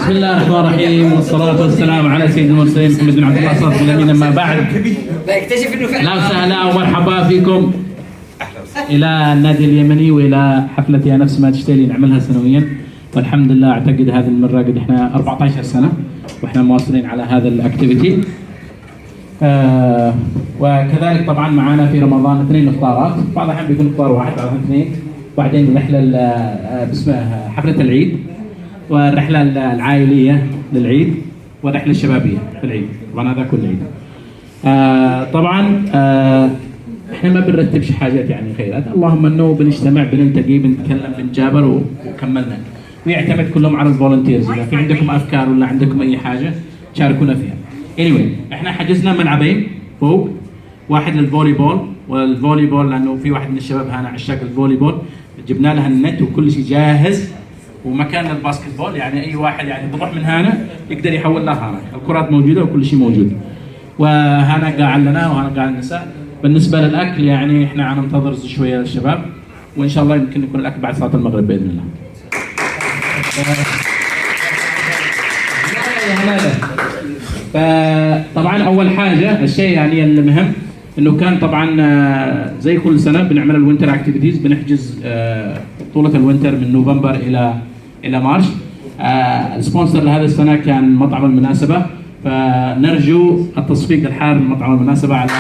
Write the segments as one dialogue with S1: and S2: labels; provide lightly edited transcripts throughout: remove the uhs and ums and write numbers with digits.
S1: بسم الله الرحمن الرحيم والصلاة والسلام على سيد المرسلين محمد بن عبد الله صادق الأمين. أما بعد،
S2: بيكتشف إنه فعلا.
S1: أهلا وسهلا ومرحبا فيكم إلى النادي اليمني وإلى حفلة نفس ما تشتهي نعملها سنويا، والحمد لله أعتقد هذه المرة قد إحنا 14 سنة وإحنا مواصلين على هذا الأكتيفيتي. وكذلك طبعا معنا في رمضان 2 إفطارات، بعض الأحيان بيكون إفطار واحد، بعض الأحيان 2، وبعدين رحلة باسمها حفلة العيد، والرحلة العائلية للعيد، والرحلة الشبابية في العيد. طبعا هذا كل عيد. طبعا احنا ما بنرتبش حاجات يعني خيرات، اللهم انه بنجتمع بنلتقي بنتكلم بنجابر وكملنا، ويعتمد كلهم على الفولنتيرز. اذا في عندكم افكار ولا عندكم اي حاجه شاركونا فيها. anyway احنا حجزنا ملعبين فوق، واحد للفولي بول، والفولي بول لانه في واحد من الشباب هنا عشاق الفولي بول، جبنا لها النت وكل شيء جاهز، ومكان الباسكت بول يعني اي واحد يعني بروح من هنا يقدر يحول لها هنا، الكرات موجوده وكل شيء موجود. وهنا قاعد لنا وهنا قاعد النساء. بالنسبه للاكل يعني احنا ننتظر شويه للشباب، وان شاء الله يمكن يكون الاكل بعد صلاه المغرب باذن الله. فطبعا اول حاجه الشيء يعني المهم انه كان طبعا زي كل سنه بنعمل الوينتر اكتيفيتيز، بنحجز بطوله الوينتر من نوفمبر الى مارش. السبونسر لهذه السنه كان مطعم المناسبه، فنرجو التصفيق الحار من مطعم المناسبه على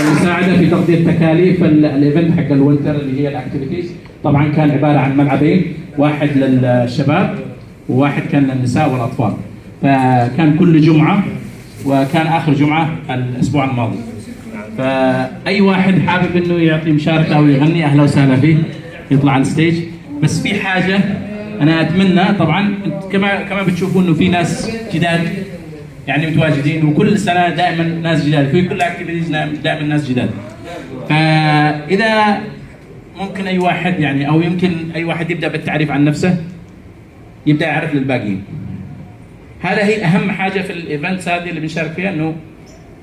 S1: المساعده في تغطيه تكاليف الايفنت حق الوينتر اللي هي الاكتيفيتيز. طبعا كان عباره عن ملعبين، واحد للشباب وواحد كان للنساء والاطفال، فكان كل جمعه، وكان اخر جمعه الاسبوع الماضي. فاي واحد حابب انه يعطي مشاركه او يغني اهلا وسهلا فيه، يطلع على الستيج. بس في حاجه انا اتمنى، طبعا كما بتشوفوا انه في ناس جداد يعني متواجدين، وكل سنه دائما ناس جداد في كل اكتيفيتيز، دائما ناس جداد. فاذا ممكن اي واحد يعني، او يمكن اي واحد يبدا بالتعريف عن نفسه، يبدا يعرف للباقيين. هذا هي اهم حاجه في الايفنتس هذه اللي بنشارك فيها، انه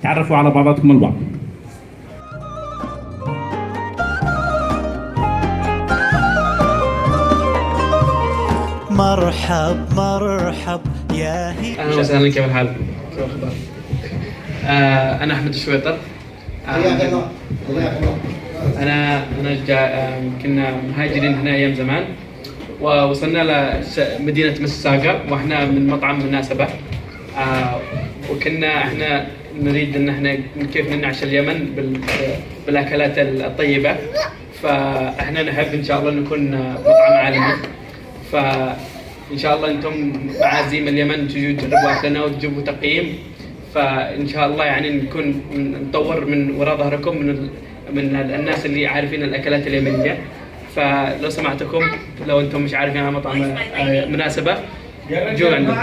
S1: تعرفوا على بعضكم البعض.
S3: مرحب يا هي.
S4: اهلا وسهلا، كيف الحال؟ كيف الاخبار؟ انا احمد الشويطر. انا كنا مهاجرين هنا ايام زمان، ووصلنا لمدينه مساقه، واحنا من مطعم مناسبه. وكنا احنا نريد ان احنا كيف ننعش اليمن بالاكلات الطيبه، فاحنا نحب ان شاء الله نكون مطعم عالمي. فإن شاء الله أنتم مع عزيمة اليمن تجوا تجربوا أكلنا وتجيبوا تقييم، فإن شاء الله يعني نكون نطور من وراء ظهركم من الناس اللي عارفين الأكلات اليمنية. فلو سمعتكم، لو أنتم مش عارفين عن مطعم مناسبة، جو عندنا.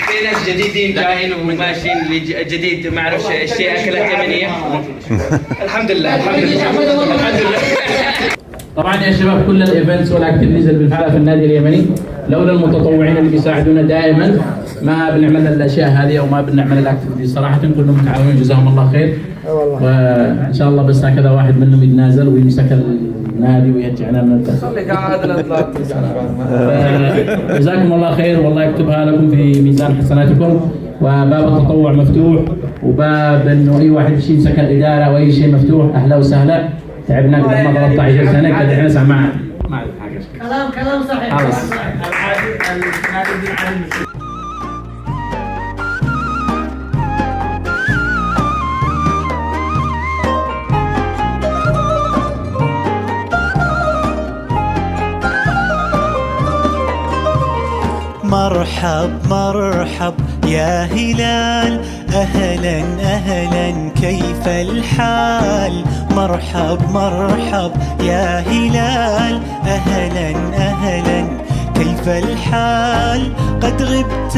S4: في ناس جديدين جايين وماشيين، اللي جديد ما اعرفش الشيء اكلات يمنيه. الحمد لله الحمد لله الحمد لله.
S1: طبعا يا شباب، كل الايفنتس والاكتيفيتيز اللي بنفعلها في النادي اليمني لولا المتطوعين اللي بيساعدونا دائما ما بنعمل الاشياء هذه او ما بنعمل الاكتيفيتيز. صراحه كلهم متعاونين، جزاهم الله خير. وان شاء الله بس هكذا واحد منهم يتنازل ويمسك النادي ويرجعنا من الدخل. خليك قاعد الاطلاق. جزاكم الله خير، والله يكتبها لكم في ميزان حسناتكم. وباب التطوع مفتوح، وباب انه اي واحد يمسك الاداره او اي شيء مفتوح. اهلا وسهلا. تعبنا قبل 13 سنه قاعدين نسمع ما حاجه. كلام صحيح. خلاص.
S3: مرحب يا هلال، أهلا كيف الحال؟ مرحب يا هلال، أهلا كيف الحال؟ قد غبت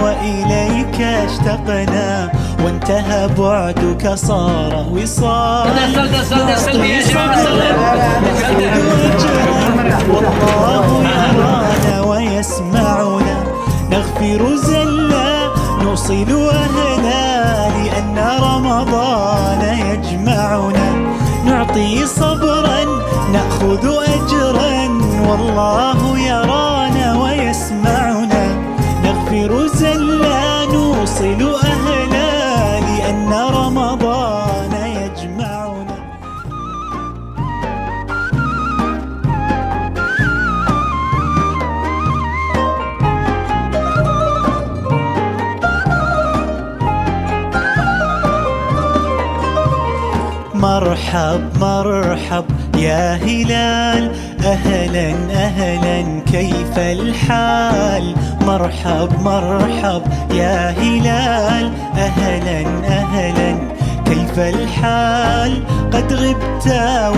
S3: وإليك اشتقنا، وانتهى بعدك صار وصال. والله يرانا ويسمعنا، نغفر زلا نوصل أهلا، لأن رمضان يجمعنا. نعطي نعطي صبرا نأخذ أجرا، والله يرانا ويسمعنا، نغفر زلا نوصل أهلا، لأن رمضان يجمعنا. مرحب مرحب يا هلال، أهلا أهلا كيف الحال؟ مرحب مرحب يا هلال، أهلا أهلا كيف الحال؟ قد غبت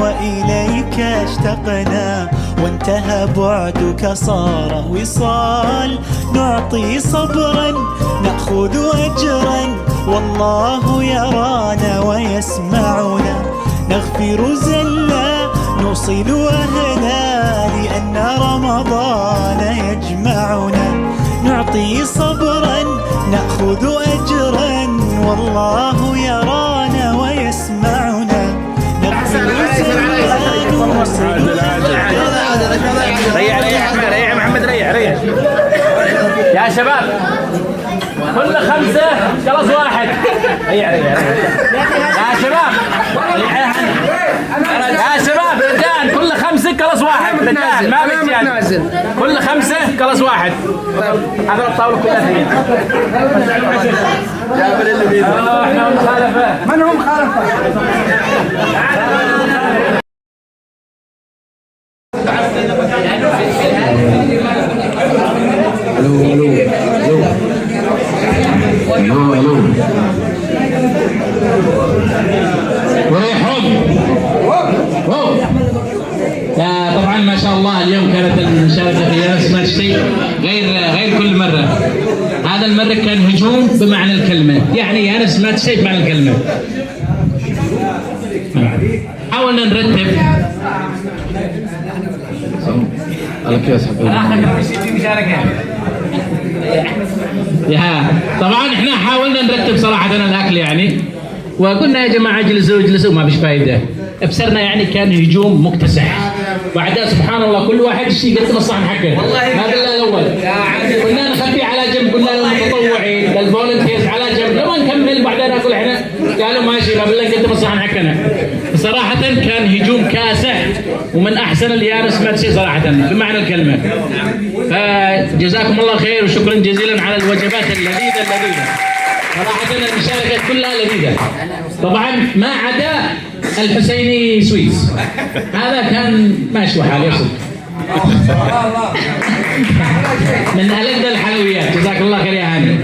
S3: وإليك اشتقنا، وانتهى بعدك صار وصال، نعطي صبرا نأخذ أجرا، والله يرانا ويسمعنا، نغفر زلا نوصل أهلا، لأن رمضان يجمعنا، نعطي صبرا نأخذ أجرا، والله يرانا ويسمعنا، نغفر زلا نوصل
S1: ريح محمد، ريح يا شباب، كل 5 خلاص واحد. ريح يا شباب، يا شباب رجال، كل 5 خلاص واحد، رجال ما في كل 5 خلاص واحد. هذا الطاولة كلها هي. جابر اللي بيده. احنا مخالفة. من هم مخالفة؟ طبعا ما شاء الله اليوم كانت المشاركه في يانس ماتش غير كل مره. هذا المره كان هجوم بمعنى الكلمه، يعني يانس ماتش بمعنى الكلمه. حاولنا نرتب طبعا احنا حاولنا نرتب صراحه الاكل يعني، وقلنا يا جماعه اجلسوا ما فيش فايده. ابصرنا يعني كان هجوم مكتسح، بعدها سبحان الله كل واحد يقدم الصحن حقه. ما قلنا الاول، قلنا نخبي على جنب، قلنا للمتطوعين للفولنتيرز على جنب لما نكمل بعدين ناكل احنا. قالوا ماشي، ما بالله نقدم الصحن حقنا. صراحه كان هجوم كاسح ومن احسن اليانس ماتشي صراحه بمعنى الكلمه. فجزاكم الله خير وشكرا جزيلا على الوجبات اللذيذه. صراحه المشاركه كلها لذيذه، طبعا ما عدا الحسيني سويس، هذا كان ماشي حاله يصل من ألذ الحلويات. جزاك الله خير يا هاني.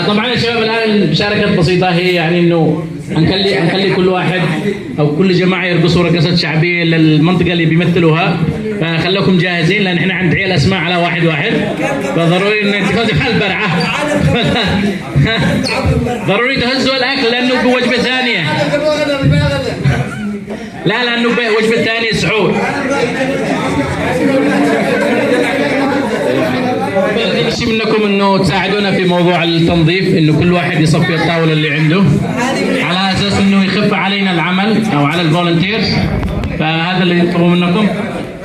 S1: طبعا يا شباب الان المشاركه البسيطه هي يعني انه هنخلي كل واحد او كل جماعه يرقصوا رقصات شعبيه للمنطقه اللي بيمثلوها، فخلوكم جاهزين لان احنا عندي الاسماء على واحد، فضروري ان تفوزوا بحال البرعه. ضروري تهزوا الاكل لانه بوجبه ثانيه. لا لانه بوجبه ثانيه سحور. شيء منكم انه تساعدونا في موضوع التنظيف، انه كل واحد يصفي الطاوله اللي عنده على اساس انه يخف علينا العمل او على الفولنتيرز، فهذا اللي نطلبه منكم.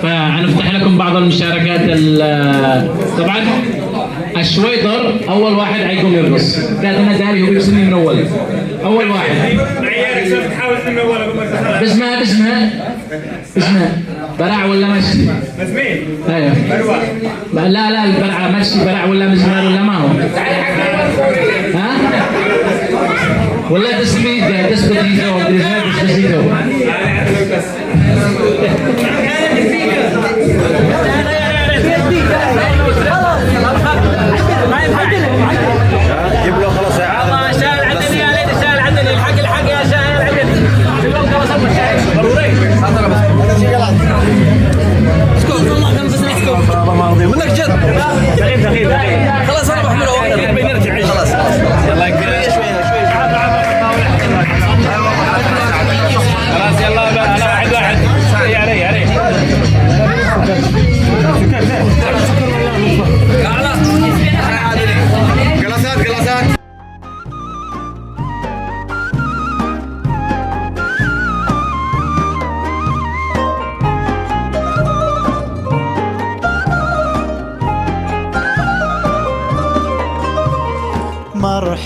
S1: فهنفتح لكم بعض المشاركات. طبعا الشويطر اول واحد حيقوم يرقص، كانت انا داري هو بيرسمني من اول واحد. باسمها برع ولا مشي؟ مزمين. ايوه لا البرع مشي، برع ولا مزمار ولا ما هو؟ ها؟ ولا دسبيتيزو. جيب له خلاص يا عم. شاهد عندني يا ليدي، شاهد عندني. الحق يا شاهد عندني. جيب لهم خلاص ضروري. اسكت والله كان بس اسكت. ما راضي منك جد. دقيقة خلاص انا بحمله بنرجع خلاص. يلا شوي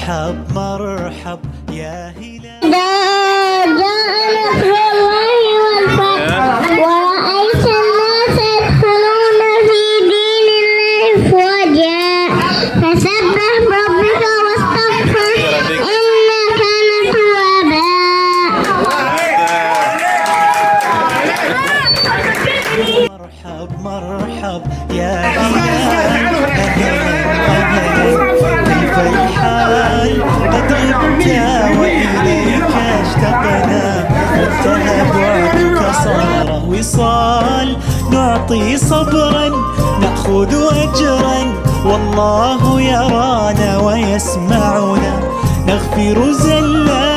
S3: مرحب مرحب يا هلال.
S2: جاء نصر الله والفتح ورأيت الناس يدخلون في دين الله أفواجا فسبح ربك واستغفر إنه كان توابا.
S3: مرحب مرحب يا هلال، أهلا كيف الحال؟ قد غبت وإليك اشتقنا، انتهى بعدك صار وصال. نعطي صبرا نأخذ أجرا، والله يرانا ويسمعنا. نغفر زلا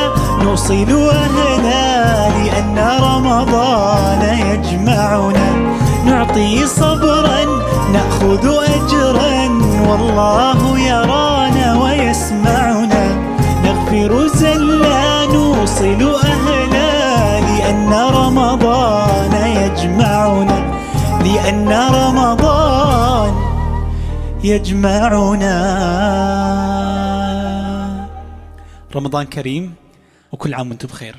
S3: نوصل أهلا، لأن رمضان يجمعنا. نعطي صبرا نأخذ أجرا، والله يرانا ويسمعنا. نغفر زلا نوصل أهلا، لأن رمضان يجمعنا. لأن رمضان يجمعنا. رمضان كريم وكل عام وانتم بخير.